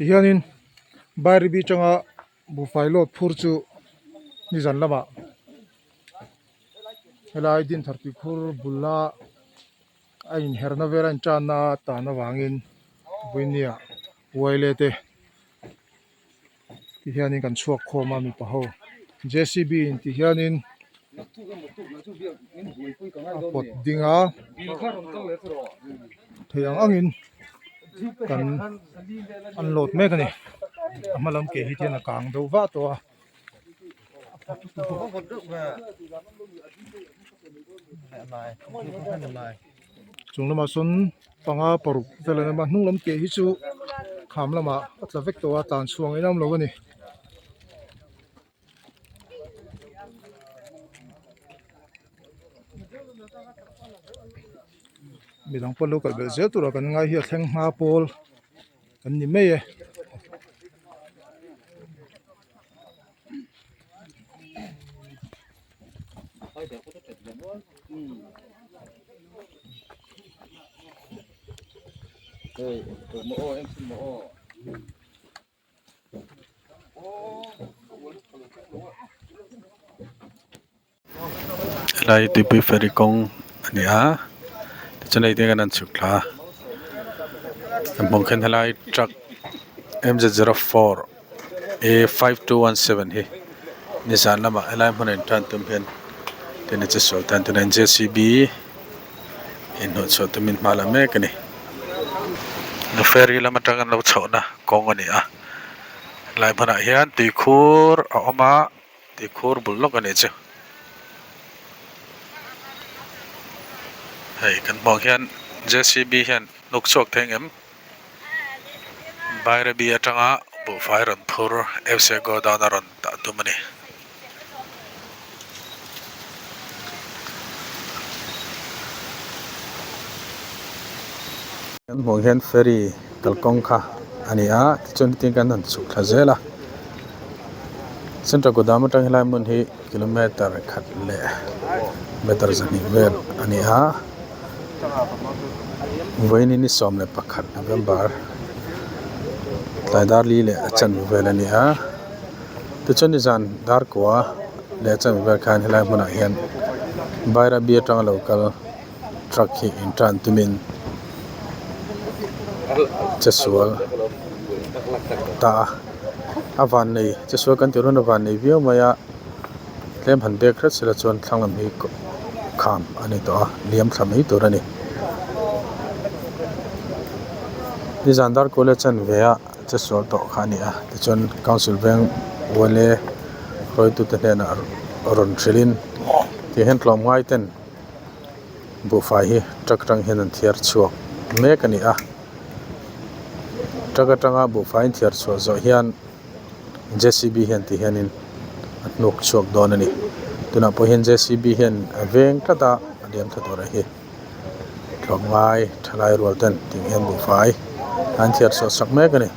hianin bari bi changa Buhfai lot phur chu ni zan lama helai din tharti khur bulla ain herna veran chana ta na wangin buinia waile te ti hianin kan chuak khoma mi paho JCB in ti hianin pot dinga theyang angin kan an lot mek ani amalam ke hi tian kang do wa to chunglama sun panga paruk velana ma hnunglam ke hi chu khamlama atlavek to a tan chuang inam lo ani midang polo kal bel ze tura kan ngai hi thleng nga pol kan ni mei lai ti pi feri kong ani a chanai te kan chukla bong khen halai truck MZ04 A5217 hi nisan lama alai mon tan tum hen ten che so tan ten JCB in no so tumin mala me kani no ferry lama tangan lo chona kong ani a lai phana hian ti khur a oma ti khur bullok ani che hei kan bong hian JCB hian nuk chok theng em bayra bi atanga Buhfai ron phur FC go down ron ta tumani kan bong hian ferry kalkong kha ani a chon tin kan han chuk thazela central godam atang hilai mun hi kilometer khat le meter zani vel ani a voini ni somle pakhat November laidar li le achan vel ani a tu chon ni zan dar kwa le achan vel khan hilai mun a hian bayra bi atang local truck hi intran tumin chesual ta avan nei chesual kan tirun avan nei view maya tlem han bek khat sila chon thanglam hi kham ani to liam thlam hi turani ni zandar college an vea chesual to khani a chon council bank wale roi tu te na ron trilin ti hen tlom ngai ten Buhfai hi truck tang hen an thiar chuak mek ani a Traga Buhfai thiar chuak zo hian JCB hian ti hianin nuk chuak don ani tuna po hian JCB hian aveng tata aliam thadora hi tlom ngai thalai rol ten ting hian Buhfai an thiar chuak sak mek ani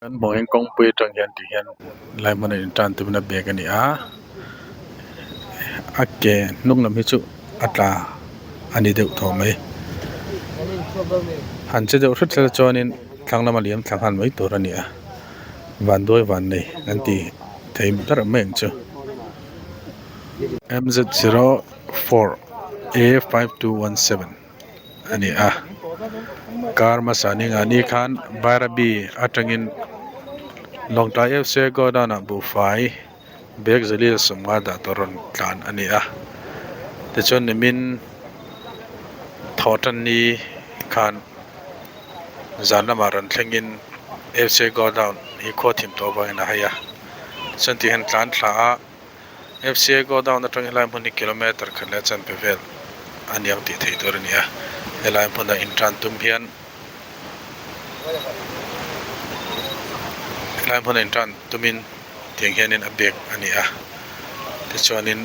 kan bong hian kong pui tang hian ti hian lai mon in tan tumna bek ani a akke nunglam hi chu atla ani deuh thaw mai han che deuh thut chonin thlanglam aliam thanghan mai tur ani a van doi van nei kan ti theim tar meng chu MZ04 A5217 ani a car masani ngani khan barabi atangin longta fc go down a Buhfai bek zalil somga da toron tlan ani a te chon min thotan ni khan zanna maran thlengin fc go down hi khothim to bangina haya santi han tlan thla fc go down atang helai muni kilometer khala chan pevel aniam ti thei tor ania helai muna intran tum hian helai muna intran tumin tiang hianin abek ania te chuanin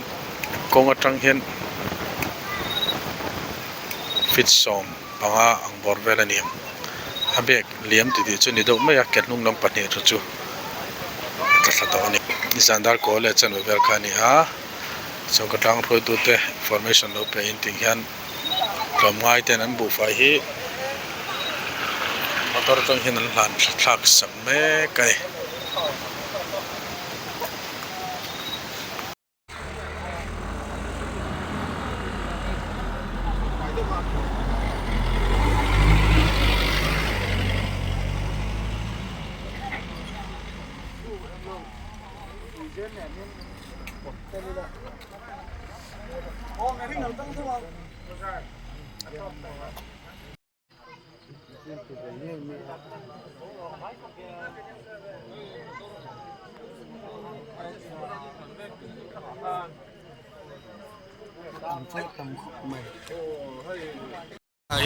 kong atang hian fit som panga ang borvel aniam abek liam ti chu ni do mai a kelnung lam pani chu tla ani isandar ko le chan vel khani a so katang roi tu te information lo pe in ting hian lam ngai ten an Buhfai hi motor tong hin an hlan thak sak me kai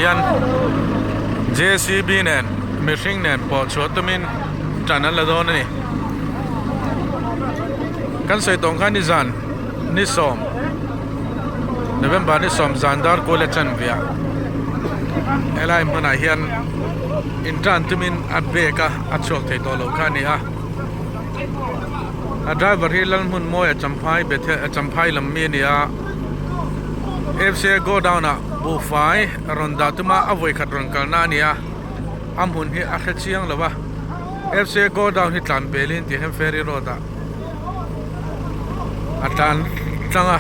Yan JCB nen machine nen po chotumin channel la don ni kan sei tong khan ni zan ni som November ni som zandar ko le chan via elai mana hian intran tumin abeka achok thei to lo khan ni a driver hi lan mun moi a champhai bethe a champhai lam mi ni a fc go down a Buhfai ronda tuma avoi khat ron kalna nia amun hi a khe chiang lawa fc go down hi tlan belin ti hem ferry road a atan tanga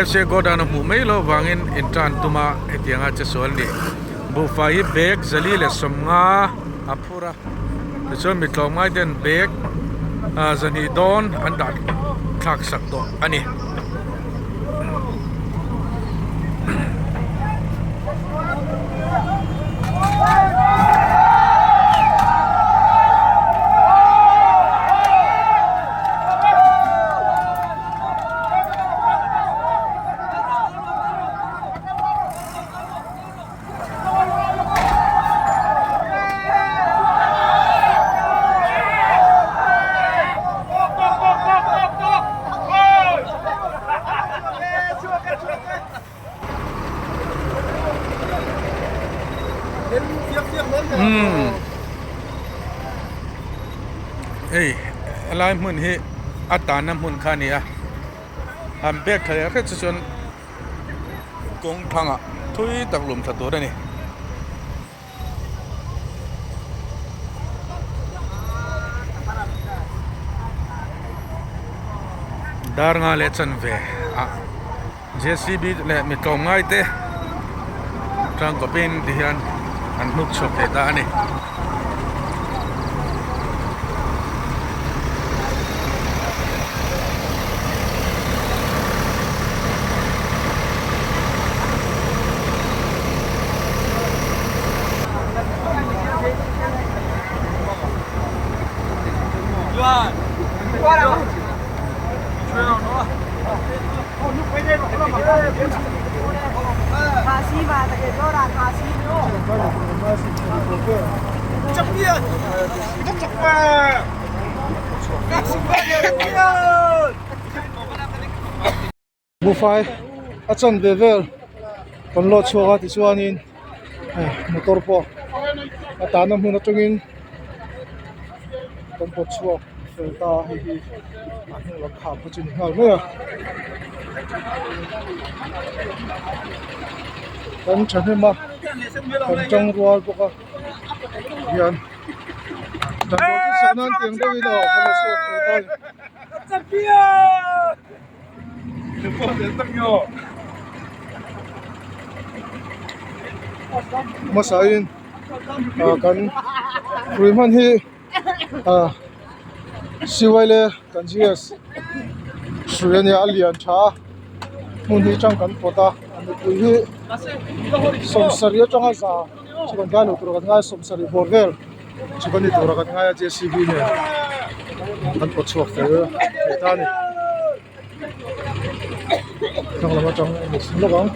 fc go down mu mai lo wangin intran tuma etianga chesual ni Buhfai bek zalile somnga apura so mi tlomai den bek zani don andat thak sak to ani alai mun hi atana mun khania am bek thaya khe chon kong thanga thui taklum thatur ani dar nga le chan ve a JCB le mi kom ngai te tang ko pin dihan an hnuhchhuah te ta ani Buhfai achan bevel kon lo chuaga ti chuanin motor po atana hmun atangin kon po chuak ta hi ahnu la kha po chin hal me kon chane ma kon chang rual po ka hian dan bo chu sanan tiang do ino kon so ta champion masain kan ruiman hi siwaile kan GS suyani alian tha mun hi chang kan pota ani pui hi somsari atanga za chikan galo tur kan ngai somsari borvel chikani tur kan ngai JCB ne kan pot chuak te ta ni tang lama chang ni lo gang